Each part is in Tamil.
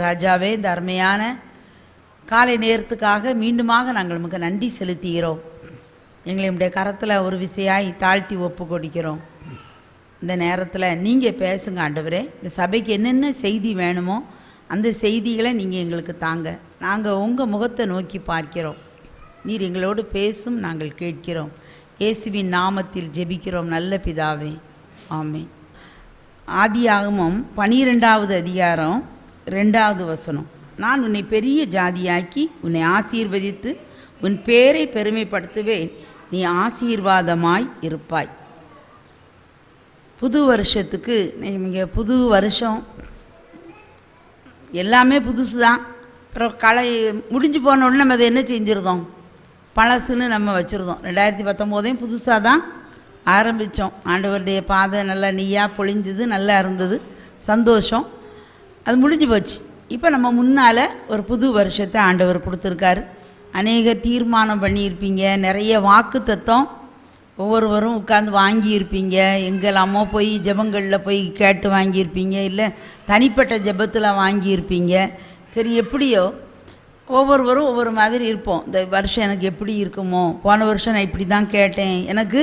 ராஜாவே, இந்த அருமையான காலை நேரத்துக்காக மீண்டுமாக நாங்கள் நமக்கு நன்றி செலுத்துகிறோம். எங்களை நம்முடைய கரத்தில் ஒரு விசையாய் தாழ்த்தி ஒப்பு கொடுக்கிறோம். இந்த நேரத்தில் நீங்கள் பேசுங்க ஆண்டவரே. இந்த சபைக்கு என்னென்ன செய்தி வேணுமோ அந்த செய்திகளை நீங்கள் எங்களுக்கு தாங்க. நாங்கள் உங்கள் முகத்தை நோக்கி பார்க்கிறோம். நீர் எங்களோடு பேசும், நாங்கள் கேட்கிறோம். இயேசுவின் நாமத்தில் ஜெபிக்கிறோம் நல்ல பிதாவே, ஆமென். ஆதியாகமம் 12வது அதிகாரம் 2வது வசனம். நான் உன்னை பெரிய ஜாதியாக்கி உன்னை ஆசீர்வதித்து உன் பேரை பெருமைப்படுத்துவேன், நீ ஆசீர்வாதமாய் இருப்பாய். புது வருஷத்துக்கு நீங்கள் புது வருஷம் எல்லாமே புதுசு தான். அப்புறம் களை முடிஞ்சு போன உடனே நம்ம அதை என்ன செஞ்சுருந்தோம், பழசுன்னு நம்ம வச்சுருந்தோம். 2019 புதுசாக தான் ஆரம்பித்தோம். ஆண்டவருடைய பாதை நல்லா நீயாக பொழிஞ்சது, நல்லா இருந்தது, சந்தோஷம். அது முடிஞ்சு போச்சு. இப்போ நம்ம முன்னால் ஒரு புது வருஷத்தை ஆண்டவர் கொடுத்துருக்காரு. அநேக தீர்மானம் பண்ணியிருப்பீங்க, நிறைய வாக்கு தத்துவம் ஒவ்வொருவரும் உட்காந்து வாங்கியிருப்பீங்க. எங்கெல்லாமோ போய் ஜெபங்களில் போய் கேட்டு வாங்கியிருப்பீங்க, இல்லை தனிப்பட்ட ஜெபத்தில் வாங்கியிருப்பீங்க. சரி, எப்படியோ ஒவ்வொருவரும் ஒவ்வொரு மாதிரி இருப்போம். இந்த வருஷம் எனக்கு எப்படி இருக்குமோ, போன வருஷம் நான் இப்படி தான் கேட்டேன், எனக்கு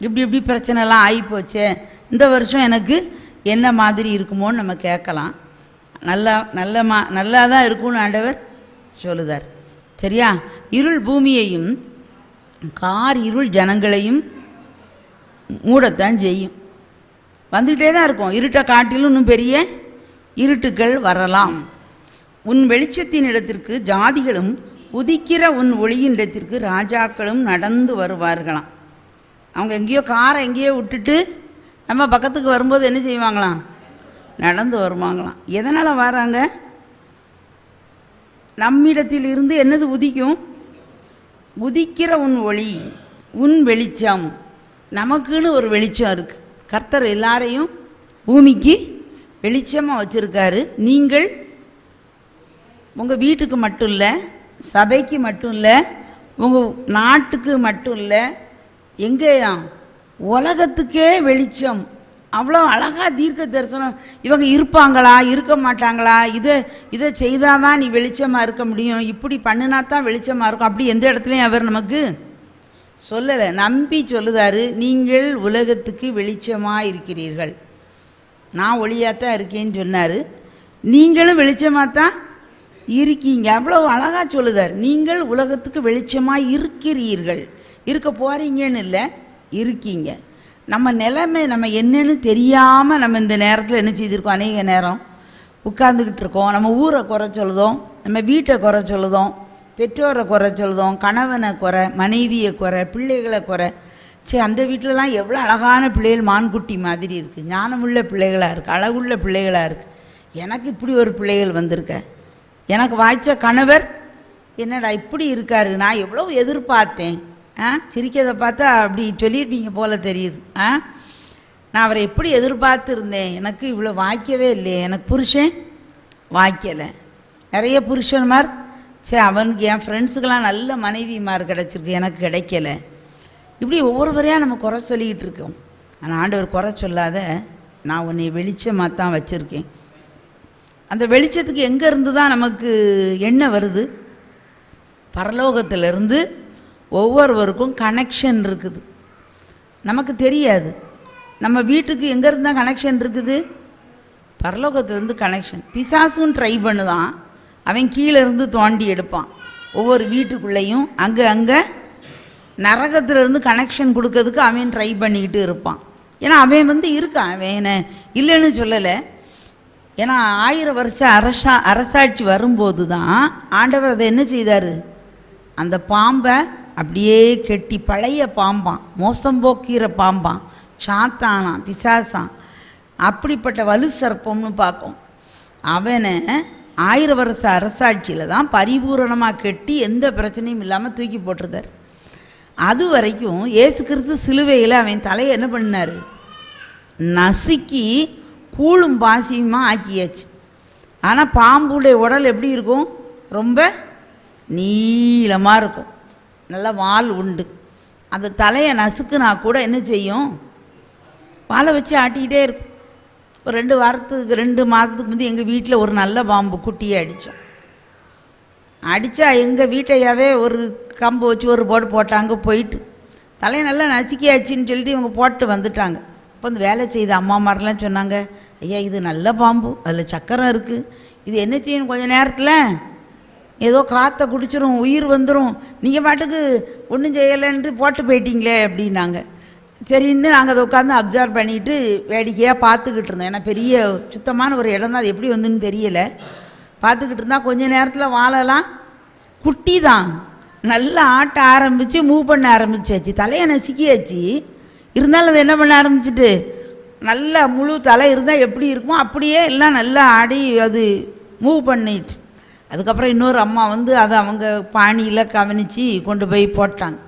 இப்படி பிரச்சனைலாம் ஆகிப்போச்சே, இந்த வருஷம் எனக்கு என்ன மாதிரி இருக்குமோன்னு நம்ம கேட்கலாம். நல்லா தான் இருக்கும்னு ஆண்டவர் சொல்லுதார். சரியா? இருள் பூமியையும் கார் இருள் ஜனங்களையும் மூடத்தான் செய்யும். வந்துக்கிட்டே தான் இருக்கும். இருட்டை காட்டிலும் இன்னும் பெரிய இருட்டுக்கள் வரலாம். உன் வெளிச்சத்தின் இடத்திற்கு ஜாதிகளும் உதிக்கிற உன் ஒளியின் இடத்திற்கு ராஜாக்களும் நடந்து வருவார்களாம். அவங்க எங்கேயோ காரை எங்கேயோ விட்டுட்டு நம்ம பக்கத்துக்கு வரும்போது என்ன செய்வாங்களாம், நடந்து வருவாங்களாம். எதனால் வராங்க? நம்மிடத்தில் இருந்து என்னது உதிக்கும்? உதிக்கிற உன் ஒளி, உன் வெளிச்சம். நமக்குன்னு ஒரு வெளிச்சம் இருக்குது. கர்த்தர் எல்லாரையும் பூமிக்கு வெளிச்சமாக வச்சுருக்காரு. நீங்கள் உங்கள் வீட்டுக்கு மட்டும் இல்லை, சபைக்கு மட்டும் இல்லை, உங்கள் நாட்டுக்கு மட்டும் இல்லை, எங்கேயா உலகத்துக்கே வெளிச்சம். அவ்வளோ அழகாக தீர்க்க தரிசனம். இவங்க இருப்பாங்களா, இருக்க மாட்டாங்களா, இதை செய்தால் தான் நீ வெளிச்சமாக இருக்க முடியும், இப்படி பண்ணினா தான் வெளிச்சமாக இருக்கும், அப்படி எந்த இடத்துலையும் அவர் நமக்கு சொல்லலை. நம்பி சொல்லுதாரு, நீங்கள் உலகத்துக்கு வெளிச்சமாக இருக்கிறீர்கள். நான் ஒளியாகத்தான் இருக்கேன்னு சொன்னார். நீங்களும் வெளிச்சமாக தான் இருக்கீங்க. அவ்வளோ அழகாக சொல்லுதார். நீங்கள் உலகத்துக்கு வெளிச்சமாக இருக்கிறீர்கள். இருக்க போகிறீங்கன்னு இல்லை, இருக்கீங்க. நம்ம நிலைமை நம்ம என்னன்னு தெரியாமல் நம்ம இந்த நேரத்தில் என்ன செய்திருக்கோம், அநேக நேரம் உட்கார்ந்துக்கிட்டு இருக்கோம். நம்ம ஊரை குறை சொல்லுதோம், நம்ம வீட்டை குறை சொல்லுதோம், பெற்றோரை குறை சொல்லுதோம், கணவனை குறை, மனைவியை குறை, பிள்ளைகளை குறை. சரி, அந்த வீட்டிலலாம் எவ்வளோ அழகான பிள்ளைகள், மான்குட்டி மாதிரி இருக்குது, ஞானமுள்ள பிள்ளைகளாக இருக்குது, அழகுள்ள பிள்ளைகளாக இருக்குது. எனக்கு இப்படி ஒரு பிள்ளைகள் வந்திருக்க, எனக்கு வாய்ச்ச கணவர் என்னடா இப்படி இருக்காரு, நான் எவ்வளோ எதிர்பார்த்தேன். சிரிக்கிறதை பார்த்தா அப்படி சொல்லியிருப்பீங்க போல தெரியுது. நான் அவரை எப்படி எதிர்பார்த்து இருந்தேன், எனக்கு இவ்வளோ வாய்க்கவே இல்லையே, எனக்கு புருஷன் வாய்க்கலை. நிறைய புருஷன்மார், சரி அவனுக்கு என் ஃப்ரெண்ட்ஸுக்கெல்லாம் நல்ல மனைவிமார் கிடச்சிருக்கு, எனக்கு கிடைக்கல. இப்படி ஒவ்வொருவரையாக நம்ம குறை சொல்லிக்கிட்டு இருக்கோம். ஆனால் ஆண்டவர் குறை சொல்லாத, நான் உன்னை வெளிச்சமாக தான் வச்சுருக்கேன். அந்த வெளிச்சத்துக்கு எங்கேருந்து தான் நமக்கு எண்ணெய் வருது? பரலோகத்திலிருந்து ஒவ்வொருவருக்கும் கனெக்ஷன் இருக்குது. நமக்கு தெரியாது. நம்ம வீட்டுக்கு எங்கேருந்து தான் கனெக்ஷன் இருக்குது? பரலோகத்திலேருந்து கனெக்ஷன். பிசாசும் ட்ரை பண்ணுதான். அவன் கீழே இருந்து தோண்டி எடுப்பான். ஒவ்வொரு வீட்டுக்குள்ளேயும் அங்கே நரகத்திலேருந்து கனெக்ஷன் கொடுக்கறதுக்கு அவன் ட்ரை பண்ணிக்கிட்டு இருப்பான். ஏன்னா அவன் இருக்கான், அவன் இல்லைன்னு சொல்லலை. ஏன்னா 1000 வருஷம் அரசாட்சி வரும்போது தான் ஆண்டவர் அதை என்ன செய்தார், அந்த பாம்பை அப்படியே கெட்டி, பழைய பாம்பான், மோசம் போக்கிற பாம்பான், சாத்தானான், பிசாசான், அப்படிப்பட்ட வலு சர்ப்பம்னு பார்க்கும். அவனை 1000 வருஷ அரசாட்சியில் தான் பரிபூரணமாக கெட்டி எந்த பிரச்சனையும் இல்லாமல் தூக்கி போட்டிருந்தார். அது வரைக்கும் இயேசு கிறிஸ்து சிலுவையில் அவன் தலையை என்ன பண்ணார், நசுக்கி கூழும் பாசியுமா ஆக்கியாச்சு. ஆனால் பாம்புடைய உடல் எப்படி இருக்கும், ரொம்ப நீளமாக இருக்கும், நல்லா வால் உண்டு. அந்த தலையை நசுக்குனா கூட என்ன செய்யும், வாழை வச்சு ஆட்டிக்கிட்டே இருக்கும். ஒரு 2 மாதத்துக்கு முந்தைய எங்கள் வீட்டில் ஒரு நல்ல பாம்பு குட்டியை அடித்தோம். அடித்தா எங்கள் வீட்டையாவே ஒரு கம்பு வச்சு ஒரு போட்டு போட்டாங்க. போயிட்டு தலையை நல்லா நசுக்கியாச்சின்னு சொல்லிட்டு இவங்க போட்டு வந்துட்டாங்க. அப்போ அந்த வேலை செய்த அம்மாமாரெலாம் சொன்னாங்க, ஐயா இது நல்ல பாம்பு, அதில் சக்கரம் இருக்குது, இது என்ன செய்யணும், கொஞ்சம் நேரத்தில் ஏதோ காற்றை குடிச்சிரும், உயிர் வந்துடும், நீங்கள் பாட்டுக்கு ஒன்றும் செய்யலைன்ட்டு போட்டு போயிட்டீங்களே அப்படின்னாங்க. சரின்னு நாங்கள் அதை உட்காந்து அப்சர்வ் பண்ணிவிட்டு வேடிக்கையாக பார்த்துக்கிட்டு இருந்தோம். ஏன்னா பெரிய சுத்தமான ஒரு இடம் தான், அது எப்படி வந்துன்னு தெரியலை. பார்த்துக்கிட்டு இருந்தால் கொஞ்சம் நேரத்தில் வாழலாம் குட்டி தான் நல்லா ஆட்ட ஆரம்பித்து மூவ் பண்ண ஆரம்பிச்சாச்சு. தலையை நசுக்கியாச்சு. இருந்தாலும் அது என்ன பண்ண ஆரம்பிச்சிட்டு நல்லா முழு தலை இருந்தால் எப்படி இருக்குமோ அப்படியே எல்லாம் நல்லா ஆடி அது மூவ் பண்ணிட்டு, அதுக்கப்புறம் இன்னொரு அம்மா வந்து அதை அவங்க பாணியில் கவனித்து கொண்டு போய் போட்டாங்க.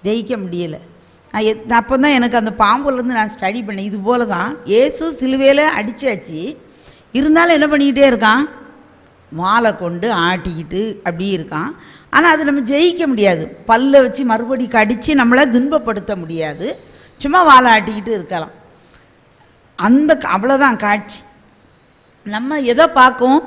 ஜெயிக்க முடியலை. நான் அப்போ தான் எனக்கு அந்த பாம்புலேருந்து நான் ஸ்டடி பண்ணேன். இது போல தான் ஏசு சிலுவையில் அடித்தாச்சு, இருந்தாலும் என்ன பண்ணிக்கிட்டே இருக்கான், மாலை கொண்டு ஆட்டிக்கிட்டு அப்படியே இருக்கான். ஆனால் அது நம்ம ஜெயிக்க முடியாது. பல்லை வச்சு மறுபடி கடித்து நம்மளை துன்பப்படுத்த முடியாது. சும்மா வாழை ஆட்டிக்கிட்டு இருக்கலாம். அவ்வளோதான் காட்சி. நம்ம எதை பார்க்கும்,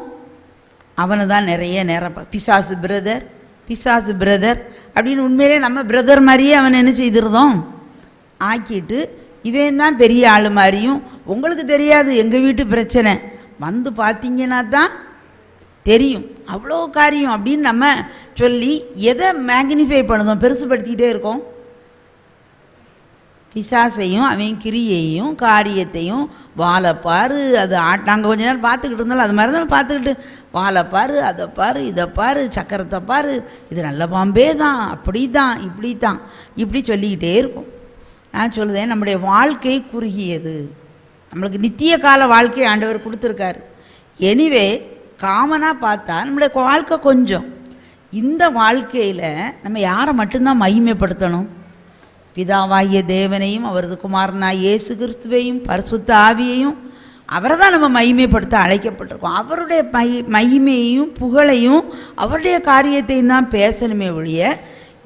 அவனை தான் நிறைய நேரம் பிசாசு பிரதர் அப்படின்னு உண்மையிலே நம்ம பிரதர் மாதிரியே அவனை என்ன செய்திருந்தோம் ஆக்கிட்டு, இவன் தான் பெரிய ஆள் மாதிரியும். உங்களுக்கு தெரியாது எங்கள் வீட்டு பிரச்சனை, வந்து பார்த்தீங்கன்னா தான் தெரியும், அவ்வளோ காரியம் அப்படின்னு நம்ம சொல்லி எதை மேக்னிஃபை பண்ணுதோம், பெருசுப்படுத்திக்கிட்டே இருக்கோம். பிசாசையும் அவன் கிரியையும் காரியத்தையும் வாழைப்பாரு அது நாங்கள் கொஞ்ச நேரம் பார்த்துக்கிட்டு இருந்தாலும் அது மாதிரி தான் பார்த்துக்கிட்டு, வாழைப்பாரு அதை பாரு இதை பாரு சக்கரத்தை பாரு, இது நல்ல பாம்பே தான், அப்படி தான் இப்படி தான் இப்படி சொல்லிக்கிட்டே இருக்கும். நான் சொல்லுதேன், நம்முடைய வாழ்க்கை குறுகியது. நம்மளுக்கு நித்திய கால வாழ்க்கை ஆண்டவர் கொடுத்துருக்காரு. எனிவே காமனாக பார்த்தா நம்முடைய வாழ்க்கை கொஞ்சம். இந்த வாழ்க்கையில் நம்ம யாரை மட்டும்தான் மகிமைப்படுத்தணும், பிதாவாகிய தேவனையும் அவரது குமாரனாய் இயேசு கிறிஸ்துவையும் பரிசுத்த ஆவியையும் அவரை தான் நம்ம மகிமைப்படுத்த அழைக்கப்பட்டிருக்கோம். அவருடைய மகிமையையும் புகழையும் அவருடைய காரியத்தையும் தான் பேசணுமே ஒழிய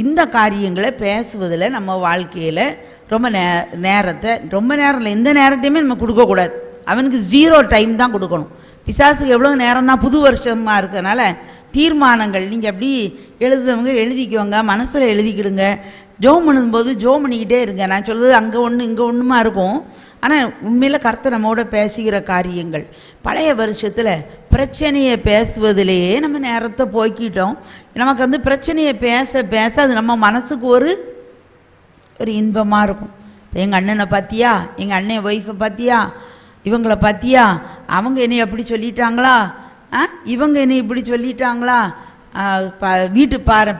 இந்த காரியங்களை பேசுவதில் நம்ம வாழ்க்கையில் ரொம்ப ரொம்ப நேரம் இல்லை, எந்த நேரத்தையுமே நம்ம கொடுக்கக்கூடாது. அவனுக்கு 0 டைம் தான் கொடுக்கணும். பிசாசுக்கு எவ்வளோ நேரம் தான், புது வருஷமாக இருக்கிறதுனால தீர்மானங்கள் நீங்கள் அப்படி எழுதுவங்க எழுதிக்குவாங்க, மனசில் எழுதிக்கிடுங்க. ஜோம் பண்ணும்போது ஜோம் பண்ணிக்கிட்டே இருங்க. நான் சொல்கிறது அங்கே ஒன்று இங்கே ஒன்றுமா இருக்கும். ஆனால் உண்மையில் கர்த்தர் நம்மோட பேசுகிற காரியங்கள். பழைய வருஷத்தில் பிரச்சனையை பேசுவதிலேயே நம்ம நேரத்தை போக்கிட்டோம். நமக்கு வந்து பிரச்சனையை பேச அது நம்ம மனசுக்கு ஒரு இன்பமாக இருக்கும். இப்போ எங்கள் அண்ணனை பார்த்தியா, எங்கள் அண்ணன் ஒய்ஃபை பார்த்தியா, இவங்களை பார்த்தியா, அவங்க என்னை அப்படி சொல்லிட்டாங்களா, இவங்க என்னை இப்படி சொல்லிட்டாங்களா,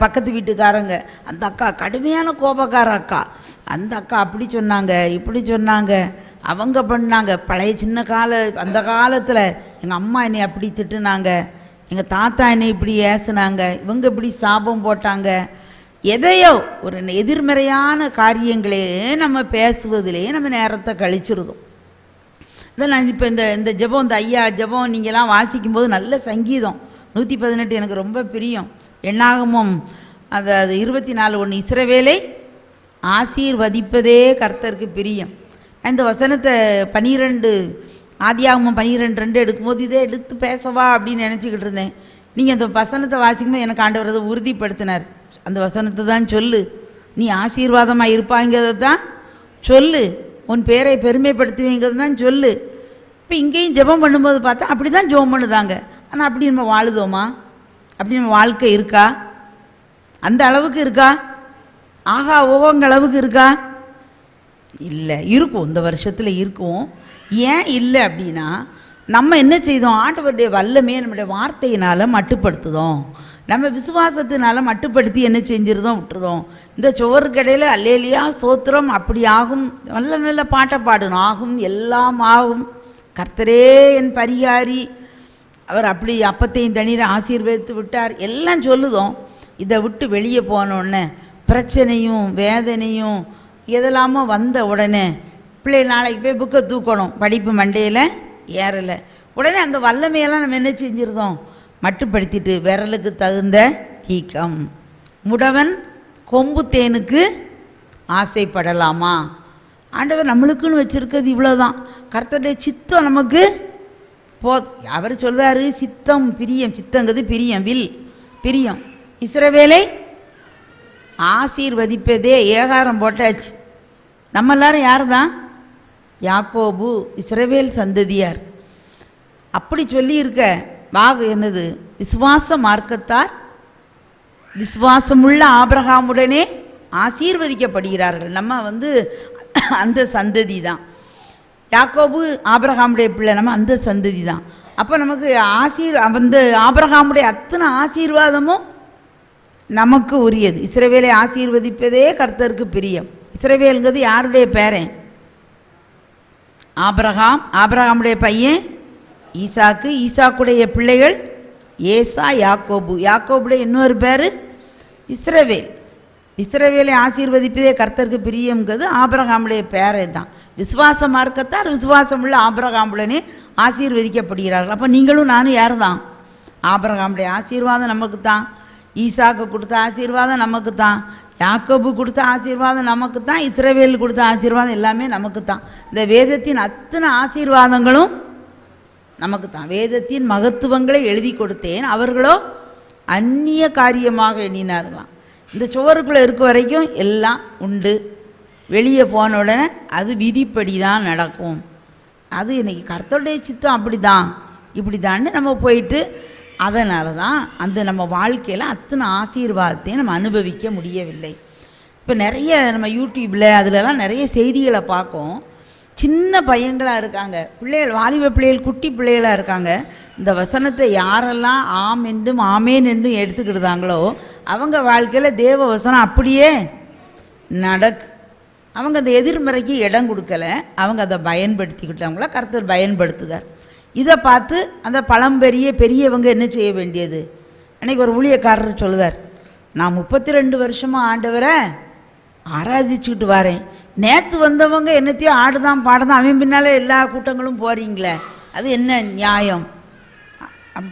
பக்கத்து வீட்டுக்காரங்க அந்த அக்கா கடுமையான கோபக்கார அக்கா, அந்த அக்கா அப்படி சொன்னாங்க இப்படி சொன்னாங்க, அவங்க பண்ணாங்க. பழைய அந்த காலத்தில் எங்கள் அம்மா என்னை அப்படி திட்டுனாங்க, எங்கள் தாத்தா என்னை இப்படி ஏசுனாங்க, இவங்க இப்படி சாபம் போட்டாங்க. எதையோ ஒரு எதிர்மறையான காரியங்களே நம்ம பேசுவதிலே நம்ம நேரத்தை கழிச்சிருந்தோம். இதை நான் இப்போ இந்த ஜெபம், இந்த ஐயா ஜெபம் நீங்கள்லாம் வாசிக்கும்போது நல்ல சங்கீதம் 118 எனக்கு ரொம்ப பிரியம். எண்ணாகமும் அது 24:1 இஸ்ரவேலை ஆசீர்வதிப்பதே கர்த்தருக்கு பிரியம். இந்த வசனத்தை 12 ஆதியாகமம் 12:2 எடுக்கும்போது இதே எடுத்து பேசவா அப்படின்னு நினச்சிக்கிட்டு இருந்தேன். நீங்கள் அந்த வசனத்தை வாசிக்கும்போது எனக்கு ஆண்டவர் அதை உறுதிப்படுத்தினார். அந்த வசனத்தை தான் சொல்லு, நீ ஆசீர்வாதமாக இருப்பாங்கிறத தான் சொல்லு, உன் பேரை பெருமைப்படுத்துவீங்கிறது தான் சொல்லு. இப்போ இங்கேயும் ஜெபம் பண்ணும்போது பார்த்தா அப்படி தான் ஜெபம் பண்ணுதாங்க. ஆனால் அப்படி நம்ம வாழுதோமா, அப்படி நம்ம வாழ்க்கை இருக்கா, அந்த அளவுக்கு இருக்கா, ஆகா ஓகோங்க அளவுக்கு இருக்கா? இல்லை. இருக்கும், இந்த வருஷத்தில் இருக்கும். ஏன் இல்லை அப்படின்னா நம்ம என்ன செய்தோம், ஆண்டவருடைய வல்லமையை நம்முடைய வார்த்தையினால் மட்டுப்படுத்துதோம், நம்ம விசுவாசத்தினால மட்டுப்படுத்தி என்ன செஞ்சிருந்தோம் விட்டுருதோம். இந்த சோறுக்கடையில் அல்லேலியா சோத்திரம் அப்படி ஆகும், நல்ல நல்ல பாட்டை பாடணும், ஆகும் எல்லாம் ஆகும், கர்த்தரே என் பரிகாரி, அவர் அப்படி அப்பத்தையும் தண்ணீரை ஆசீர்வதித்து விட்டார் எல்லாம் சொல்லுதோம். இதை விட்டு வெளியே போனோடனே பிரச்சனையும் வேதனையும் எதெல்லாமோ வந்த உடனே பிள்ளைகள் நாளைக்கு போய் புக்கை தூக்கணும், படிப்பு மண்டையில் ஏறலை, உடனே அந்த வல்லமையெல்லாம் நம்ம என்ன செஞ்சிருந்தோம் மட்டுப்படுத்திட்டு, விரலுக்கு தகுந்த தீக்கம், முடவன் கொம்பு தேனுக்கு ஆசைப்படலாமா, ஆண்டவர் நம்மளுக்குன்னு வச்சுருக்கிறது இவ்வளோதான். கர்த்தருடைய சித்தம் நமக்கு அவர் சொல்கிறாரு, சித்தம் பிரியம், சித்தங்கிறது பிரியம், வில் பிரியம். இஸ்ரவேலை ஆசீர்வதிப்பதே ஏகாரம் போட்டாச்சு. நம்ம எல்லாரும் யார் தான்? யாக்கோபு, இஸ்ரவேல் சந்ததியார். அப்படி சொல்லியிருக்க என்னது? விசுவாச மார்க்கத்தார் விசுவாசமுள்ள ஆபிரகாமுடனே ஆசீர்வதிக்கப்படுகிறார்கள். நம்ம அந்த சந்ததி தான். யாக்கோபு ஆபிரகாமுடைய பிள்ளை, நம்ம அந்த சந்ததி தான். அப்போ நமக்கு அந்த ஆபிரகாமுடைய அத்தனை ஆசீர்வாதமும் நமக்கு உரியது. இஸ்ரவேலை ஆசீர்வதிப்பதே கர்த்தருக்கு பிரியம். இஸ்ரவேலுங்கிறது யாருடைய பேரன்? ஆபிரகாம். ஆபிரகாமுடைய பையன் ஈசாக்கு. ஈசாக்குடைய பிள்ளைகள் ஏசா, யாக்கோபு. யாக்கோபுடைய இன்னொரு பேர் இஸ்ரவேல். இஸ்ரவேலை ஆசீர்வதிப்பதே கர்த்தருக்கு பிரியம்ங்கிறது ஆபிரகாமுடைய பேரை தான். விசுவாச மார்க்கத்தார் விசுவாசமுள்ள ஆபிரகாமுடனே ஆசீர்வதிக்கப்படுகிறார்கள். அப்போ நீங்களும் நானும் யார் தான்? ஆபிரகாமுடைய ஆசீர்வாதம் நமக்கு தான். ஈசாக்கு கொடுத்த ஆசீர்வாதம் நமக்கு தான். யாக்கோபு கொடுத்த ஆசீர்வாதம் நமக்கு தான். இஸ்ரவேல் கொடுத்த ஆசீர்வாதம் எல்லாமே நமக்கு தான். இந்த வேதத்தின் அத்தனை ஆசீர்வாதங்களும் நமக்கு தான். வேதத்தின் மகத்துவங்களை எழுதி கொடுத்தேன், அவர்களோ அந்நிய காரியமாக எண்ணினார்களாம். இந்த சுவருக்குள்ளே இருக்க வரைக்கும் எல்லாம் உண்டு, வெளியே போன உடனே அது விதிப்படி தான் நடக்கும். அது இன்றைக்கி கர்த்தருடைய சித்தம் அப்படி தான், இப்படி தான்னு நம்ம போயிட்டு, அதனால தான் நம்ம வாழ்க்கையில் அத்தனை ஆசீர்வாதத்தையும் நம்ம அனுபவிக்க முடியவில்லை. இப்போ நிறைய நம்ம யூடியூப்பில் அதிலலாம் நிறைய செய்திகளை பார்க்கும். சின்ன பையங்களாக இருக்காங்க, பிள்ளைகள், வாலிப பிள்ளைகள், குட்டி பிள்ளைகளாக இருக்காங்க. இந்த வசனத்தை யாரெல்லாம் ஆம் என்றும் ஆமேன் என்றும் எடுத்துக்கிட்டாங்களோ அவங்க வாழ்க்கையில் தேவ வசனம் அப்படியே நடக்கு. அவங்க அந்த எதிர்மறைக்கு இடம் கொடுக்கல, அவங்க அதை பயன்படுத்திக்கிட்டாங்களா கர்த்தர் பயன்படுத்துதார். இதை பார்த்து அந்த பெரியவங்க என்ன செய்ய வேண்டியது? அன்றைக்கி ஒரு ஊழியக்காரர் சொல்லுதார், நான் 32 வருஷமாக ஆண்டவரை ஆராதிச்சுக்கிட்டு வரேன், நேற்று வந்தவங்க என்னத்தையோ ஆடுதான் பாடுதான், அவன் பின்னாலே எல்லா கூட்டங்களும் போகிறீங்களே, அது என்ன நியாயம்?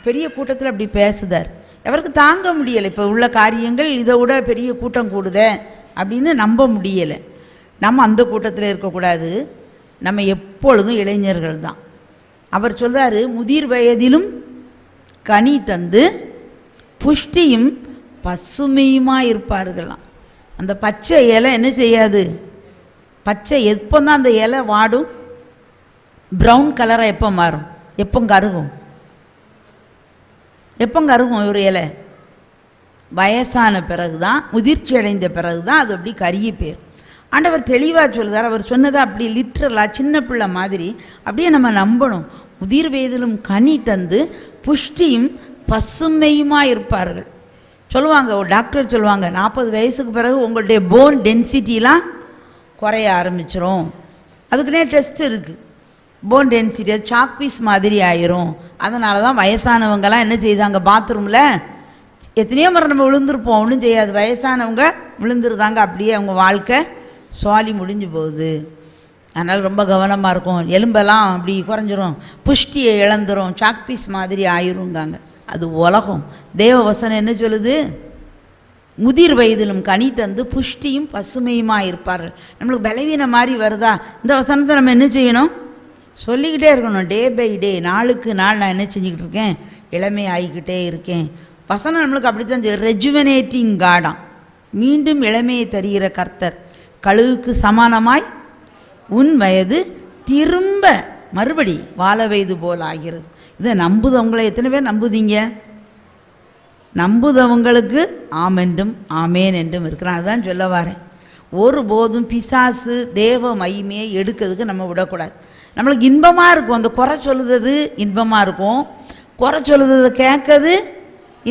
பெரிய கூட்டத்தில் அப்படி பேசுதார். அவருக்கு தாங்க முடியலை. இப்போ உள்ள காரியங்கள் இதை விட பெரிய கூட்டம் கூடுதே அப்படின்னு நம்ப முடியலை. நம்ம அந்த கூட்டத்தில் இருக்கக்கூடாது, நம்ம எப்பொழுதும் இளைஞர்கள் தான். அவர் சொல்கிறாரு, முதிர் வயதிலும் கனி தந்து புஷ்டியும் பசுமையுமாக இருப்பார்களாம். அந்த பச்சை இலை என்ன செய்யாது? பச்சை எப்போ தான் அந்த இலை வாடும்? ப்ரௌன் கலராக எப்போ மாறும்? எப்போ கருகும்? ஒரு இலை வயசான பிறகு தான், முதிர்ச்சி அடைந்த பிறகு தான் அது அப்படி கருகி போயிடும். ஆண்டவர் தெளிவாக சொல்லுதார். அவர் சொன்னதை அப்படி லிட்ரலாக சின்ன பிள்ளை மாதிரி அப்படியே நம்ம நம்பணும். முதிர் வயதிலும் கனி தந்து புஷ்டியும் பசுமையுமாக இருப்பார்கள் சொல்லுவாங்க. ஒரு டாக்டர் சொல்லுவாங்க, 40 வயசுக்கு பிறகு உங்களுடைய போன் டென்சிட்டிலாம் குறைய ஆரம்பிச்சிரும். அதுக்குன்னே டெஸ்ட் இருக்குது. போன் டென்சிட்டி அது சாக் பீஸ் மாதிரி ஆயிரும். அதனால தான் வயசானவங்கலாம் என்ன செய்தாங்க, பாத்ரூமில் எத்தனையோ முறை நம்ம விழுந்திருப்போம், ஒன்றும் செய்யாது. வயசானவங்க விழுந்துருதாங்க, அப்படியே அவங்க வாழ்க்கை சுவாலி முடிஞ்சு போகுது. அதனால் ரொம்ப கவனமாக இருக்கும். எலும்பெல்லாம் அப்படி குறைஞ்சிரும், புஷ்டியை இழந்துரும், சாக் பீஸ் மாதிரி ஆயிருங்காங்க. அது உலகம். தேவ வசனம் என்ன சொல்லுது? முதிர் வயதிலும் கனி தந்து புஷ்டியும் பசுமையுமாக இருப்பார்கள். நம்மளுக்கு பலவீனம் மாதிரி வருதா, இந்த வசனத்தை நம்ம என்ன செய்யணும்? சொல்லிக்கிட்டே இருக்கணும். டே பை டே, நாளுக்கு நாள் நான் என்ன செஞ்சுக்கிட்டு இருக்கேன்? இளமை ஆகிக்கிட்டே இருக்கேன். வசனம் நம்மளுக்கு அப்படித்தான் ரெஜுவனேட்டிங் காடாம், மீண்டும் இளமையை தருகிற கர்த்தர். கழுவுக்கு சமானமாய் உன் வயது திரும்ப மறுபடி வாழ வயது போல் ஆகிறது. இதை நம்புதவங்களை எத்தனை பேர் நம்புதீங்க? நம்புதவங்களுக்கு ஆமென்றும் ஆமேன் என்றும் இருக்கிறான். அதுதான் சொல்ல வரேன். ஒருபோதும் பிசாசு தேவ மகிமையை எடுக்கிறதுக்கு நம்ம விடக்கூடாது. நம்மளுக்கு இன்பமாக இருக்கும், அந்த குறை சொல்லுறது இன்பமாக இருக்கும், குறை சொல்லுறதை கேட்கறது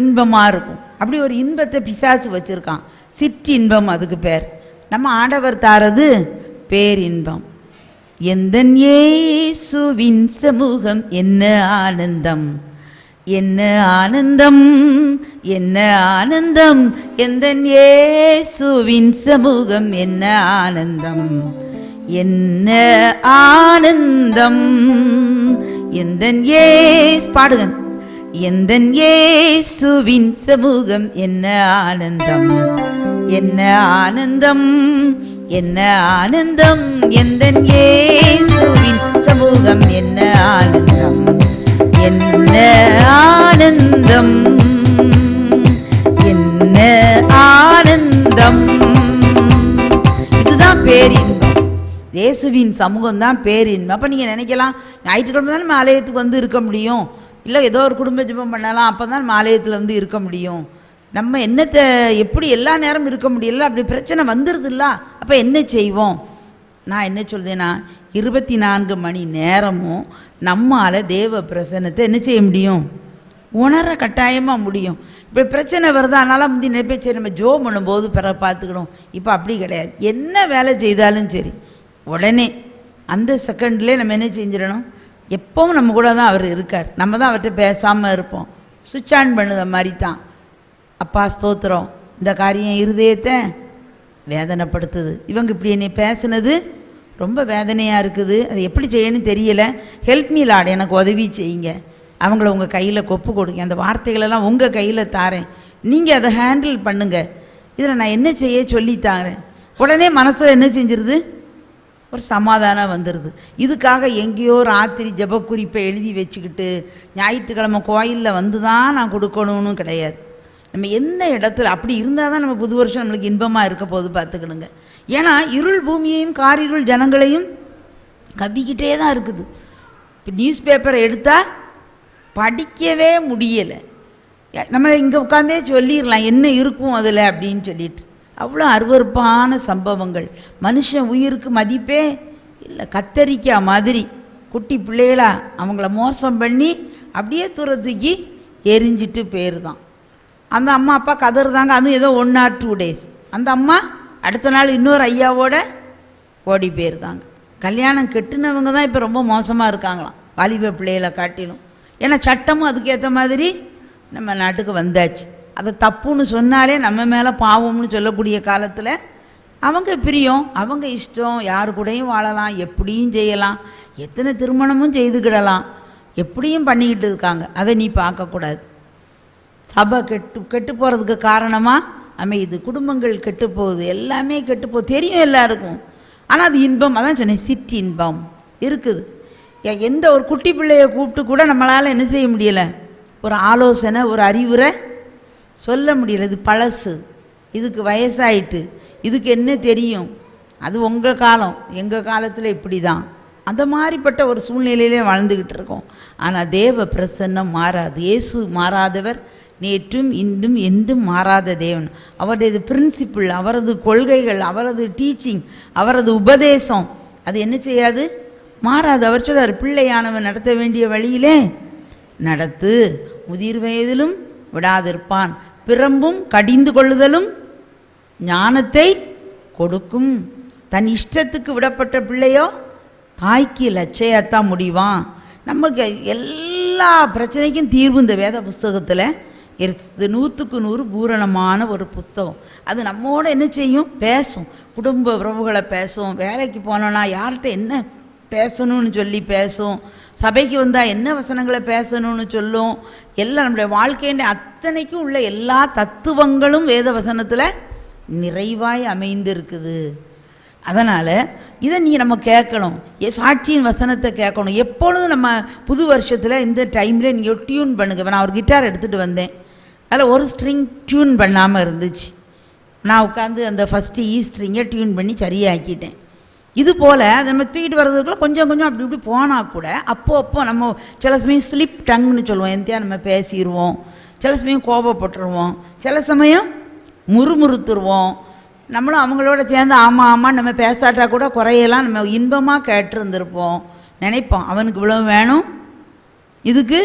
இன்பமாக இருக்கும். அப்படி ஒரு இன்பத்தை பிசாசு வச்சுருக்கான், சிற்றின்பம் அதுக்கு பேர். நம்ம ஆண்டவர் தாரது பேரின்பம். எந்தன் இயேசுவின் சமூகம் என்ன ஆனந்தம், என்ன ஆனந்தம், என்ன ஆனந்தம், எந்தன் இயேசுவின் சமூகம் என்ன ஆனந்தம், என்ன ஆனந்தம், எந்தன் பாடுங்க, எந்தன் இயேசுவின் சமூகம் என்ன ஆனந்தம், என்ன ஆனந்தம், என்ன ஆனந்தம் எந்தன் இயேசுவின் சமூகம், என்ன ஆனந்தம், என்ன ஆனந்தம், என்ன ஆனந்தம். இதுதான் பேரின்பம். இயேசுவின் சமூகம் தான் பேரின்பம். அப்போ நீங்கள் நினைக்கலாம், ஞாயிற்றுக்கிழமை தான் நம்ம ஆலயத்துக்கு வந்து இருக்க முடியும், இல்லை ஏதோ ஒரு குடும்ப ஜெபம் பண்ணலாம், அப்போ தான் நம்ம ஆலயத்தில் வந்து இருக்க முடியும். நம்ம என்னத்தை எப்படி எல்லா நேரமும் இருக்க முடியல, அப்படி பிரச்சனை வந்துடுதுல்ல, அப்போ என்ன செய்வோம்? நான் என்ன சொல்றேன்னா, 24 மணி நேரமும் நம்மால் தேவ பிரசன்னத்தை என்ன செய்ய முடியும்? உணர கட்டாயமாக முடியும். இப்போ பிரச்சனை வருது, அதனால் முந்தி நினைப்பேன், சரி நம்ம ஜோம் பண்ணும்போது பிறகு பார்த்துக்கணும். இப்போ அப்படி கிடையாது. என்ன வேலை செய்தாலும் சரி, உடனே அந்த செகண்ட்லேயே நம்ம என்ன செஞ்சிடணும்? எப்பவும் நம்ம கூட தான் அவர் இருக்கார், நம்ம தான் அவர்கிட்ட பேசாமல் இருப்போம். சுவிட்ச் ஆன் பண்ணுத மாதிரி தான். அப்பா ஸ்தோத்திரம், இந்த காரியம் இருதயத்தை வேதனைப்படுத்துது, இவங்க இப்படி என்னை பேசுனது ரொம்ப வேதனையாக இருக்குது, அது எப்படி செய்யணும்னு தெரியலை, ஹெல்ப் மீ லார்ட், எனக்கு உதவி செய்யுங்க. அவங்கள உங்கள் கையில் கொப்பு கொடுங்க, அந்த வார்த்தைகளெல்லாம் உங்கள் கையில் தாரேன், நீங்கள் அதை ஹேண்டில் பண்ணுங்கள், இதில் நான் என்ன செய்ய சொல்லித்தாரேன். உடனே மனசில் என்ன செஞ்சிருது? ஒரு சமாதானம் வந்துடுது. இதுக்காக எங்கேயோ ராத்திரி ஜெப குறிப்பை எழுதி வச்சுக்கிட்டு ஞாயிற்றுக்கிழமை கோயிலில் வந்து தான் நான் கொடுக்கணும்னு கிடையாது. நம்ம எந்த இடத்துல அப்படி இருந்தால் தான் நம்ம புது வருஷம் நம்மளுக்கு இன்பமாக இருக்க போது பார்த்துக்கணுங்க. ஏன்னா இருள் பூமியையும் காரிருள் ஜனங்களையும் கவ்விக்கிட்டே தான் இருக்குது. இப்போ நியூஸ் பேப்பரை எடுத்தால் படிக்கவே முடியலை. நம்ம இங்கே உட்காந்தே சொல்லிடலாம் என்ன இருக்கும் அதில் அப்படின்னு சொல்லிட்டு. அவ்வளோ அருவருப்பான சம்பவங்கள். மனுஷன் உயிருக்கு மதிப்பே இல்லை. கத்தரிக்காய் மாதிரி குட்டி பிள்ளைகளா அவங்கள மோசம் பண்ணி அப்படியே தூக்கி எரிஞ்சிட்டு போயிருதான். அந்த அம்மா அப்பா கதறுதாங்க. அதுவும் ஏதோ 1 or 2 days. அந்த அம்மா அடுத்த நாள் இன்னொரு ஐயாவோட ஓடி போயிருந்தாங்க. கல்யாணம் கெட்டுனவங்க தான் இப்போ ரொம்ப மோசமாக இருக்காங்களாம், வாலிப பிள்ளைகளை காட்டிலும். ஏன்னா சட்டமும் அதுக்கேற்ற மாதிரி நம்ம நாட்டுக்கு வந்தாச்சு. அதை தப்புன்னு சொன்னாலே நம்ம மேலே பாவம்னு சொல்லக்கூடிய காலத்தில் அவங்க பிரியம், அவங்க இஷ்டம், யாரு கூடயும் வாழலாம், எப்படியும் செய்யலாம், எத்தனை திருமணமும் செய்துக்கிடலாம், எப்படியும் பண்ணிக்கிட்டு இருக்காங்க. அதை நீ பார்க்கக்கூடாது. சபை கெட்டு போகிறதுக்கு காரணமாக அமையுது, குடும்பங்கள் கெட்டு போகுது, எல்லாமே கெட்டு போகுது, தெரியும் எல்லாருக்கும். ஆனால் அது இன்பம், அதான் சொன்னேன், சிட் இன்பம் இருக்குது. எந்த ஒரு குட்டி பிள்ளையை கூப்பிட்டு கூட நம்மளால் என்ன செய்ய முடியலை, ஒரு ஆலோசனை ஒரு அறிவுரை சொல்ல முடியல. இது பழசு, இதுக்கு வயசாயிட்டு, இதுக்கு என்ன தெரியும், அது உங்கள் காலம், எங்கள் காலத்தில் இப்படி தான். அந்த மாதிரிப்பட்ட ஒரு சூழ்நிலையிலே வாழ்ந்துக்கிட்டு இருக்கோம். ஆனால் தேவ பிரசன்னம் மாறாது. இயேசு மாறாதவர், நேற்றும் இன்றும் என்றும் மாறாத தேவன். அவரது பிரின்சிபிள், அவரது கொள்கைகள், அவரது டீச்சிங், அவரது உபதேசம் அது என்ன செய்யாது, மாறாது. அவர் சொல்றார், பிள்ளையானவன் நடத்த வேண்டிய வழியிலே நடத்து, முதிர் வயதிலும் விடாதிருப்பான், பிறம்பும் கடிந்து கொள்ளுதலும் ஞானத்தை கொடுக்கும். தன் இஷ்டத்துக்கு விடப்பட்ட பிள்ளையோ தாய்க்கு லட்சையத்தான் முடிவான். நம்மளுக்கு எல்லா பிரச்சனைக்கும் தீர்வு இந்த வேத புஸ்தகத்தில் இருக்குது. 100க்கு 100 பூரணமான ஒரு புஸ்தகம். அது நம்மோட என்ன செய்யும், பேசும், குடும்ப உறவுகளை பேசும், வேலைக்கு போனோன்னா யார்கிட்ட என்ன பேசணும்னு சொல்லி பேசும், சபைக்கு வந்தால் என்ன வசனங்களை பேசணும்னு சொல்லும். எல்லாம் நம்முடைய வாழ்க்கையின் அத்தனைக்கும் உள்ள எல்லா தத்துவங்களும் வேத வசனத்தில் நிறைவாய் அமைந்து இருக்குது. அதனால் இதை நம்ம கேட்கணும், சாட்சியின் வசனத்தை கேட்கணும். எப்பொழுதும் நம்ம புது வருஷத்தில் இந்த டைமில் நீங்கள் டியூன் பண்ணுங்க. நான் ஒரு கிட்டார் எடுத்துகிட்டு வந்தேன், அதில் ஒரு ஸ்ட்ரிங் டியூன் பண்ணாமல் இருந்துச்சு. நான் உட்காந்து அந்த ஃபஸ்ட்டு ஸ்ட்ரிங்கை டியூன் பண்ணி சரியாக்கிட்டேன். இது போல் நம்ம தூக்கிட்டு வர்றதுக்குள்ள கொஞ்சம் கொஞ்சம் அப்படி இப்படி போனால் கூட அப்போ நம்ம சில சமயம் ஸ்லிப் டங்குன்னு சொல்லுவோம், எந்தையா நம்ம பேசிடுவோம், சில சமயம் கோபப்பட்டுருவோம், சில சமயம் முறுமுறுத்துருவோம். நம்மளும் அவங்களோட சேர்ந்து ஆமாம் ஆமான்னு நம்ம பேசாட்டா கூட குறையெல்லாம் நம்ம இன்பமாக கேட்டிருந்துருப்போம். நினைப்போம் அவனுக்கு இவ்வளோ வேணும், இதுக்கு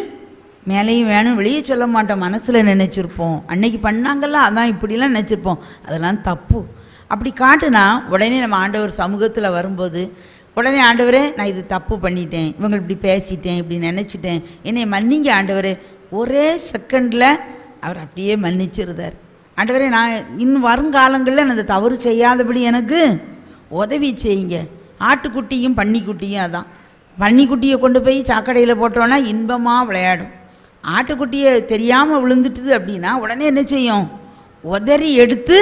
மேலேயும் வேணும், வெளியே சொல்ல மாட்டோம், மனசில் நினச்சிருப்போம். அன்னைக்கு பண்ணாங்கல்ல அதான் இப்படிலாம் நினச்சிருப்போம். அதெல்லாம் தப்பு. அப்படி காட்டுனா உடனே நம்ம ஆண்டவர் சமூகத்தில் வரும்போது உடனே, ஆண்டவரே நான் இது தப்பு பண்ணிட்டேன், இவங்க இப்படி பேசிட்டேன், இப்படி நினச்சிட்டேன், என்னை மன்னிங்க ஆண்டவரே. ஒரே செகண்டில் அவர் அப்படியே மன்னிச்சிருந்தார். ஆண்டவரே நான் இன்னும் வருங்காலங்களில் நான் இந்த தவறு செய்யாதபடி எனக்கு உதவி செய்யுங்க. ஆட்டுக்குட்டியும் பன்னிக்குட்டியும் அதான். பன்னிக்குட்டியை கொண்டு போய் சாக்கடையில் போட்டோன்னா இன்பமாக விளையாடும். ஆட்டுக்குட்டியை தெரியாமல் விழுந்துட்டுது அப்படின்னா உடனே என்ன செய்யும், உதறி எடுத்து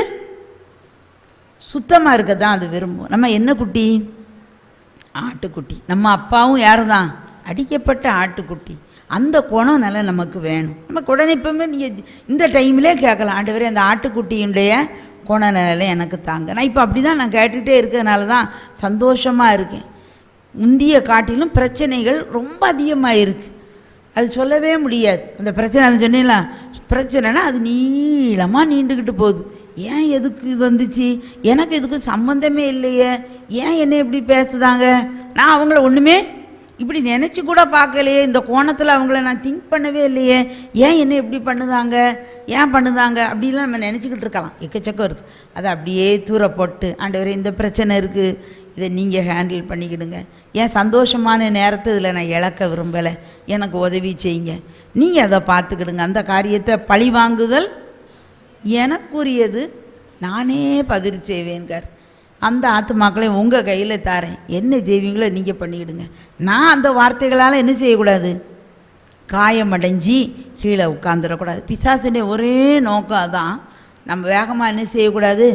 சுத்தமாக இருக்க தான் அது விரும்பும். நம்ம என்ன குட்டி? ஆட்டுக்குட்டி. நம்ம அப்பாவும் யார் தான்? அடிக்கப்பட்ட ஆட்டுக்குட்டி. அந்த குணம்னால நமக்கு வேணும். நமக்கு உடனே இப்போவுமே நீங்கள் இந்த டைம்லே கேட்கலாம், ஆண்டவரே அந்த ஆட்டுக்குட்டியுடைய குணநிலை எனக்கு தாங்க. நான் இப்போ அப்படி தான் நான் கேட்டுகிட்டே இருக்கிறதுனால தான் சந்தோஷமாக இருக்கேன். முந்திய காட்டிலும் பிரச்சனைகள் ரொம்ப அதிகமாக இருக்குது. அது சொல்லவே முடியாது. அந்த பிரச்சனை அது சொன்னீங்களா, பிரச்சனைனா அது நீளமாக நீண்டுக்கிட்டு போகுது. ஏன் எதுக்கு இது வந்துச்சு, எனக்கு இதுக்கு சம்மந்தமே இல்லையே, ஏன் என்ன இப்படி பேசுதாங்க, நான் அவங்கள ஒன்றுமே இப்படி நினச்சி கூட பார்க்கலையே, இந்த கோணத்தில் அவங்கள நான் திங்க் பண்ணவே இல்லையே, ஏன் என்ன இப்படி பண்ணுதாங்க, ஏன் பண்ணுதாங்க அப்படிலாம் நம்ம நினச்சிக்கிட்டு இருக்கலாம். எக்கச்சக்கம் இருக்குது. அதை அப்படியே தூர போட்டு, ஆண்டவரே இந்த பிரச்சனை இருக்குது, இதை நீங்கள் ஹேண்டில் பண்ணிக்கிடுங்க, ஏன் சந்தோஷமான நேரத்தை இதில் நான் இழக்க விரும்பலை, எனக்கு உதவி செய்யுங்க, நீங்கள் அதை பார்த்துக்கிடுங்க. அந்த காரியத்தை பழி வாங்குதல் எனக்குரியது, நானே பதில் செய்வேன்கார். அந்த ஆத்துமாக்களையும் உங்கள் கையில் தாரேன், என்ன செய்வீங்களோ நீங்கள் பண்ணிக்கிடுங்க. நான் அந்த வார்த்தைகளால் என்ன செய்யக்கூடாது, காயமடைஞ்சி கீழே உட்காந்துடக்கூடாது. பிசாசுடைய ஒரே நோக்கம் தான், நம்ம வேகமாக என்ன செய்யக்கூடாது,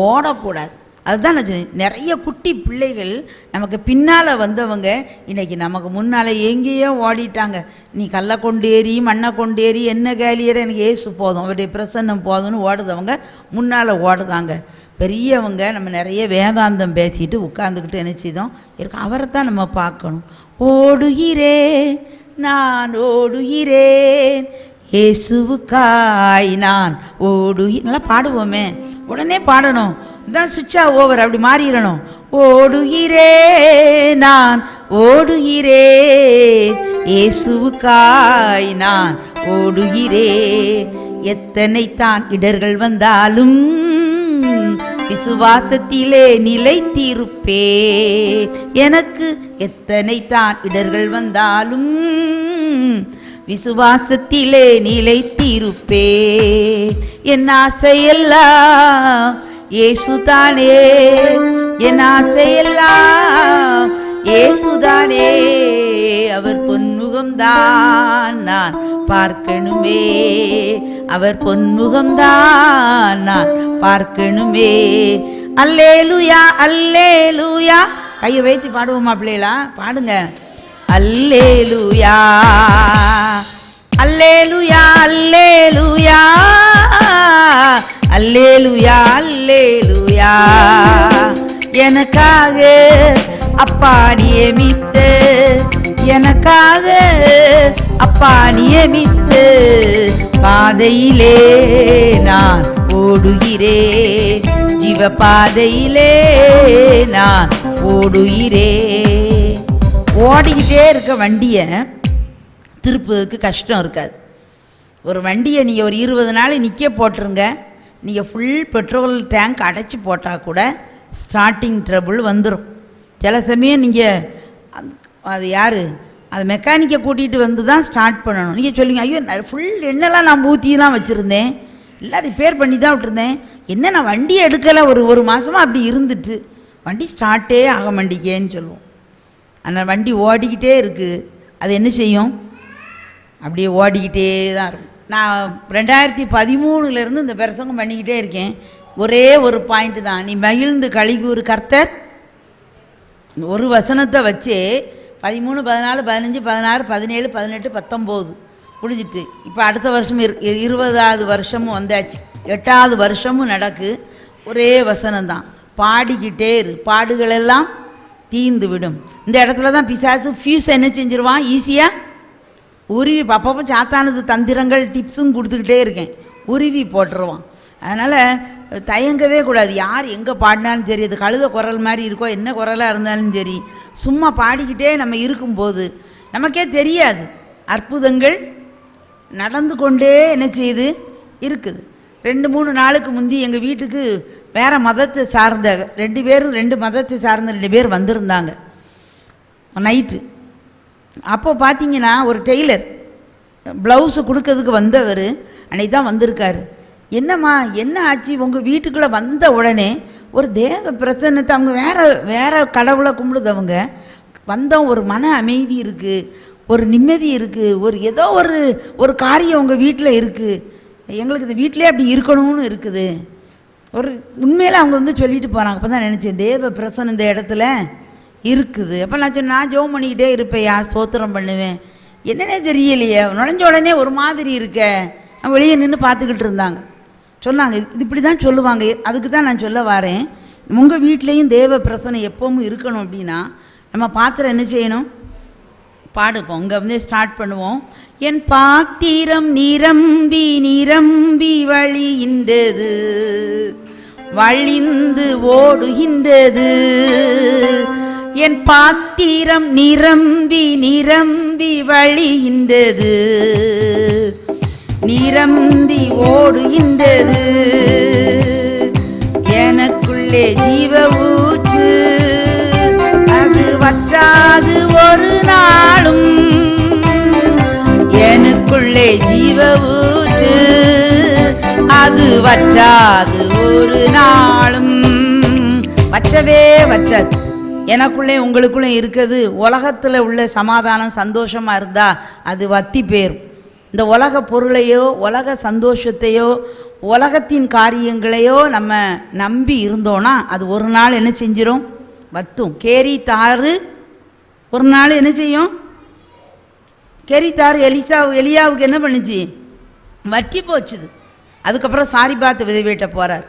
ஓடக்கூடாது. அதுதான் நான் நிறைய குட்டி பிள்ளைகள் நமக்கு பின்னால் வந்தவங்க இன்றைக்கி நமக்கு முன்னால் எங்கேயோ ஓடிட்டாங்க. நீ கல்லை கொண்டேறி மண்ணை கொண்டேறி என்ன கேலியற, எனக்கு ஏசு போதும், அவருடைய பிரசன்னம் போதும்னு ஓடுதவங்க முன்னால் ஓடுதாங்க. பெரியவங்க நம்ம நிறைய வேதாந்தம் பேசிட்டு உட்காந்துக்கிட்டு என்ன செய்தோம் இருக்கும், அவரை தான் நம்ம பார்க்கணும். ஓடுகிறேன் நான் ஓடுகிறேன் இயேசுவுக்காய் நான் நல்லா பாடுவோமே, உடனே பாடணும், தான் சுவிட்சா ஓவர் அப்படி மாறிடணும். ஓடுகிறேன் நான் ஓடுகிறேன் இயேசுவுக்காய் நான் ஓடுகிறேன், எத்தனை தான் இடர்கள் வந்தாலும் விசுவாசத்திலே நிலைத்திருப்பே, எனக்கு எத்தனை தான் இடர்கள் வந்தாலும் விசுவாசத்திலே நிலைத்திருப்பே, என் ஆசையெல்லாம் இயேசுதானே, என் ஆசையெல்லாம் இயேசுதானே, அவர் பொன்முகம்தான் நான் பார்க்கணுமே, அவர் பொன்முகம்தான் நான் பார்க்கணுமே. அல்லேலூயா அல்லேலூயா, கையை வைத்து பாடுவோமா பிள்ளைகளா, பாடுங்க. அல்லேலூயா அல்லேலூயா அல்லேலூயா அல்லேலூயா அல்லேலூயா, எனக்காக அப்பா நியமித்த, எனக்காக அப்பா நியமித்த பாதையிலே நான் ஓடுகிறேன், ஜீவ பாதையிலே நான் ஓடுகிறேன். ஓடிக்கிட்டே இருக்க வண்டியை திருப்பதுக்கு கஷ்டம் இருக்காது. ஒரு வண்டியை நீங்கள் ஒரு 20 நாள் நிற்க போட்டுருங்க, நீங்கள் ஃபுல் பெட்ரோல் டேங்க் அடைச்சி போட்டால் கூட ஸ்டார்டிங் ட்ரபுள் வந்துடும். சில சமயம் நீங்கள் அது யார், அது மெக்கானிக்கை கூட்டிகிட்டு வந்து தான் ஸ்டார்ட் பண்ணணும். நீங்கள் சொல்லுவீங்க, ஐயோ ஃபுல் எண்ணெய்லாம் நான் ஊற்றிலாம் வச்சுருந்தேன், எல்லாம் ரிப்பேர் பண்ணி தான் விட்டுருந்தேன், என்ன நான் வண்டியை எடுக்கலை, ஒரு மாதமாக அப்படி இருந்துட்டு வண்டி ஸ்டார்ட்டே ஆக மாட்டேங்கேன்னு சொல்லுவோம். ஆனால் வண்டி ஓடிக்கிட்டே இருக்குது, அது என்ன அப்படியே ஓடிக்கிட்டே தான் இருக்கும். நான் 2013 இந்த பிரசங்கம் பண்ணிக்கிட்டே இருக்கேன். ஒரே ஒரு பாயிண்ட்டு தான், நீ மகிழ்ந்து கலிகூர் கர்த்தர், ஒரு வசனத்தை வச்சே 13, 14, 15, 16, 17, 18, 19 முடிஞ்சிட்டு. இப்போ அடுத்த வருஷம் 20வது வருஷமும் வந்தாச்சு, 8வது வருஷமும் நடக்கு. ஒரே வசனம்தான், பாடிக்கிட்டே இரு, பாடுகளெல்லாம் தீர்ந்து விடும். இந்த இடத்துல தான் பிசாசு ஃபியூஸ் என்ன செஞ்சிருவான், ஈஸியாக உருவி, அப்பப்போ சாத்தானது தந்திரங்கள் டிப்ஸும் கொடுத்துக்கிட்டே இருக்கேன், உருவி போட்டுருவான். அதனால் தயங்கவே கூடாது. யார் எங்கே பாடினாலும் சரி, அது கழுத குரல் மாதிரி இருக்கோ, என்ன குரலாக இருந்தாலும் சரி, சும்மா பாடிக்கிட்டே நம்ம இருக்கும்போது நமக்கே தெரியாது, அற்புதங்கள் நடந்து கொண்டே என்ன செய்யுது இருக்குது. 2-3 நாளுக்கு முந்தி எங்கள் வீட்டுக்கு வேறு மதத்தை சார்ந்த 2 மதத்தை சார்ந்த 2 பேர் வந்திருந்தாங்க நைட்டு. அப்போ பார்த்தீங்கன்னா ஒரு டெய்லர் ப்ளவுஸு கொடுக்கறதுக்கு வந்தவர் அன்னைக்கு தான் வந்திருக்காரு. என்னம்மா என்ன ஆச்சு, உங்கள் வீட்டுக்குள்ளே வந்த உடனே ஒரு தேவ பிரசன்னத்தை, அவங்க வேறு கடவுளை கும்பிடுதவங்க, வந்தோம் ஒரு மன அமைதி இருக்குது, ஒரு நிம்மதி இருக்குது, ஒரு ஏதோ ஒரு காரியம் உங்கள் வீட்டில் இருக்குது, எங்களுக்கு இந்த வீட்டிலே அப்படி இருக்கணும்னு இருக்குது, ஒரு உண்மையில் அவங்க வந்து சொல்லிட்டு போகிறாங்க. அப்போ தான் நினச்சேன், தேவ பிரசன்னம் இந்த இடத்துல இருக்குது. அப்போ நான் சொன்னேன், நான் ஜெபம் பண்ணிக்கிட்டே இருப்பேயா, ஸ்தோத்திரம் பண்ணுவேன், என்னன்னே தெரியலையே, நுழைஞ்ச உடனே ஒரு மாதிரி இருக்க. வெளியே நின்று பார்த்துக்கிட்டு இருந்தாங்க. சொன்னாங்க, இது இப்படி தான் சொல்லுவாங்க. அதுக்கு தான் நான் சொல்ல வரேன், உங்கள் வீட்லேயும் தேவ பிரசன்னம் எப்பவும் இருக்கணும் அப்படின்னா நம்ம பாத்திரம் என்ன செய்யணும்? பாடுப்போம். இங்கே வந்து ஸ்டார்ட் பண்ணுவோம். என் பாத்திரம் நிரம்பி நிரம்பி வழிகின்றது, வழிந்து ஓடுகின்றது. என் பாத்திரம் நிரம்பி நிரம்பி வழிகின்றது, நிரம்பி ஓடுகின்றது. எனக்குள்ளே ஜீவ ஊற்று, அது வற்றாது ஒரு நாளும். எனக்குள்ளே ஜீவ ஊற்று, அது வற்றாது ஒரு நாளும். வற்றவே வற்றாது. எனக்குள்ளே உங்களுக்குள்ளே இருக்கிறது. உலகத்தில் உள்ள சமாதானம் சந்தோஷமாக இருந்தால் அது வத்தி போயிரும். இந்த உலக பொருளையோ உலக சந்தோஷத்தையோ உலகத்தின் காரியங்களையோ நம்ம நம்பி இருந்தோன்னா அது ஒரு நாள் என்ன செஞ்சிடும்? வத்தும். கேரி தாறு ஒரு நாள் என்ன செய்யும்? கேரி தாறு எலியாவுக்கு என்ன பண்ணுச்சு? வற்றி போச்சுது. அதுக்கப்புறம் சாரிபாத் விதவிட்ட போகிறார்.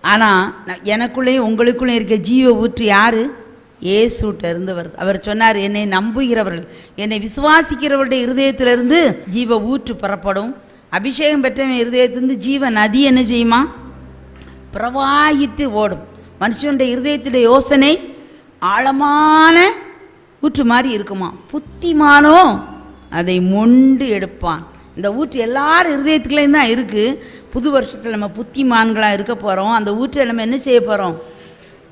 ஆனால் எனக்குள்ளேயும் உங்களுக்குள்ளேயும் இருக்க ஜீவ ஊற்று யார்? இயேசுட்ட இருந்து வருது. அவர் சொன்னார், என்னை நம்புகிறவர்கள், என்னை விசுவாசிக்கிறவருடைய இருதயத்திலிருந்து ஜீவ ஊற்று புறப்படும். அபிஷேகம் பெற்றவன் இருதயத்திலிருந்து ஜீவ நதி என்ன செய்யுமா? பிரவாகித்து ஓடும். மனுஷனுடைய இருதயத்துடைய யோசனை ஆழமான ஊற்று மாதிரி இருக்குமா. புத்திமானோ அதை மொண்டு எடுப்பான். இந்த ஊற்று எல்லாரும் இருதயத்துக்குள்ளேயும் தான் இருக்குது. புது வருஷத்தில் நம்ம புத்திமான்களாக இருக்க போகிறோம். அந்த ஊற்றை நம்ம என்ன செய்ய போகிறோம்?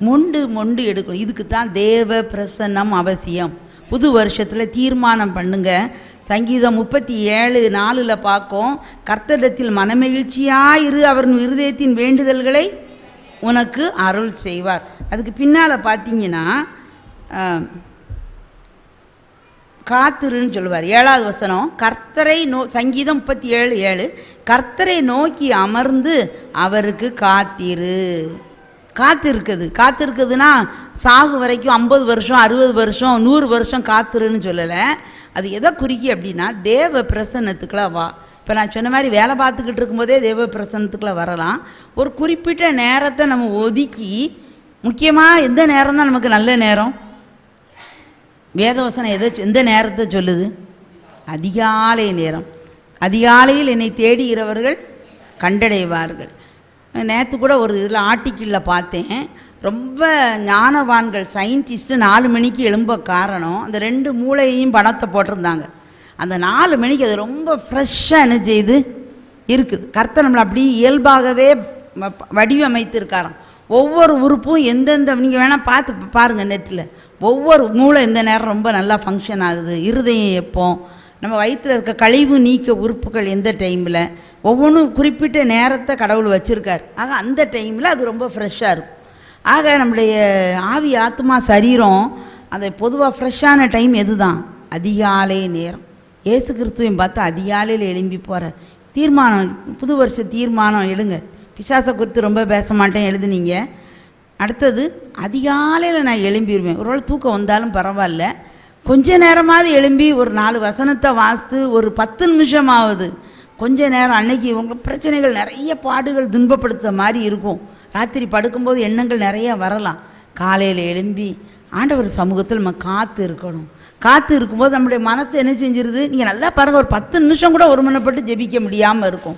மொண்டு மொண்டு எடுக்கணும். இதுக்கு தான் தேவ பிரசன்னம் அவசியம். புது வருஷத்தில் தீர்மானம் பண்ணுங்க. சங்கீதம் 37:4 பார்க்கும், கர்த்தரிடத்தில் மனமகிழ்ச்சியாயிரு, அவர் இருதயத்தின் வேண்டுதல்களை உனக்கு அருள் செய்வார். அதுக்கு பின்னால் பார்த்தீங்கன்னா காத்திருன்னு சொல்லுவார். 7வது வசனம், கர்த்தரை சங்கீதம் 37:7, கர்த்தரை நோக்கி அமர்ந்து அவருக்கு காத்திரு. காத்திருக்குதுன்னா சாகு வரைக்கும் 50 வருஷம் 60 வருஷம் 100 வருஷம் காத்திருன்னு சொல்லலை. அது எதை குறிக்கி அப்படின்னா தேவ பிரசன்னத்துக்குள்ள வா. இப்போ நான் சொன்ன மாதிரி வேலை பார்த்துக்கிட்டு இருக்கும்போதே தேவ பிரசன்னத்துக்குள்ள வரலாம். ஒரு குறிப்பிட்ட நேரத்தை நம்ம ஒதுக்கி, முக்கியமாக எந்த நேரம் தான் நமக்கு நல்ல நேரம்? வேதவசனம் எந்த நேரத்தை சொல்லுது? அதிகாலை நேரம். அதிகாலையில் என்னை தேடுகிறவர்கள் கண்டடைவார்கள். நேற்று கூட ஒரு இதில் ஆர்டிக்கிளில் பார்த்தேன், ரொம்ப ஞானவான்கள் சயின்டிஸ்ட்டு 4 மணிக்கு எழும்ப காரணம் அந்த 2 மூளையையும் பணத்தை போட்டிருந்தாங்க. அந்த 4 மணிக்கு அது ரொம்ப ஃப்ரெஷ்ஷாக என்ன செய்யுது இருக்குது. கர்த்தர் நம்மளை அப்படி இயல்பாகவே வடிவமைத்திருக்காராம். ஒவ்வொரு உறுப்பும் எந்தெந்த, நீங்கள் வேணால் பார்த்து பாருங்கள் நெட்டில், ஒவ்வொரு மூளை எந்த நேரம் ரொம்ப நல்லா ஃபங்க்ஷன் ஆகுது, இருதயம் எப்போ, நம்ம வயிற்றில் இருக்க கழிவு நீக்க உறுப்புகள் எந்த டைமில், ஒவ்வொன்றும் குறிப்பிட்ட நேரத்தை கடவுள் வச்சுருக்கார். ஆக அந்த டைமில் அது ரொம்ப ஃப்ரெஷ்ஷாக இருக்கும். ஆக நம்முடைய ஆவி ஆத்மா சரீரம் அந்த பொதுவாக ஃப்ரெஷ்ஷான டைம் எது தான்? அதிகாலை நேரம். இயேசு கிறிஸ்துவையும் பார்த்து அதிகாலையில் எழும்பி போகிற தீர்மானம், புது வருஷ தீர்மானம் எடுங்க. பிசாசை குறித்து ரொம்ப பேச மாட்டேன் எழுதுனீங்க. அடுத்தது அதிகாலையில் நான் எழும்பிடுவேன். ஒருவேளை தூக்கம் வந்தாலும் பரவாயில்ல, கொஞ்ச நேரமாவது எழும்பி ஒரு 4 வசனத்தை வாசித்து ஒரு 10 நிமிஷமாவது கொஞ்ச நேரம். அன்னைக்கு உங்களுக்கு பிரச்சனைகள் நிறைய பாடுகள் துன்பப்படுத்த மாதிரி இருக்கும். ராத்திரி படுக்கும்போது எண்ணங்கள் நிறையா வரலாம். காலையில் எழும்பி ஆண்டவர் சமூகத்தில் நம்ம காத்து இருக்கணும். காத்து இருக்கும்போது நம்முடைய மனசு என்ன செஞ்சிருது? நீங்கள் நல்லா பாருங்கள், ஒரு 10 நிமிஷம் கூட ஒருமனப்பட்டு ஜெபிக்க முடியாமல் இருக்கும்.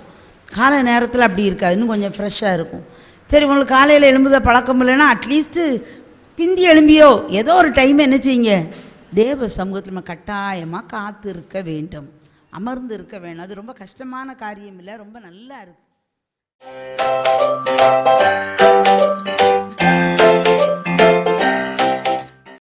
காலை நேரத்தில் அப்படி இருக்காது, இன்னும் கொஞ்சம் ஃப்ரெஷ்ஷாக இருக்கும். சரி, உங்களுக்கு காலையில் எழும்புத பழக்கம் இல்லைன்னா அட்லீஸ்ட்டு பிந்தி எழும்பியோ ஏதோ ஒரு டைம் என்ன செய்யுங்க, தேவ சமூகத்தில் நம்ம கட்டாயமாக காத்து இருக்க வேண்டும், அமர்ந்து இருக்க வேணும். அது ரொம்ப கஷ்டமான காரியம் இல்லை, ரொம்ப நல்லா இருக்குது.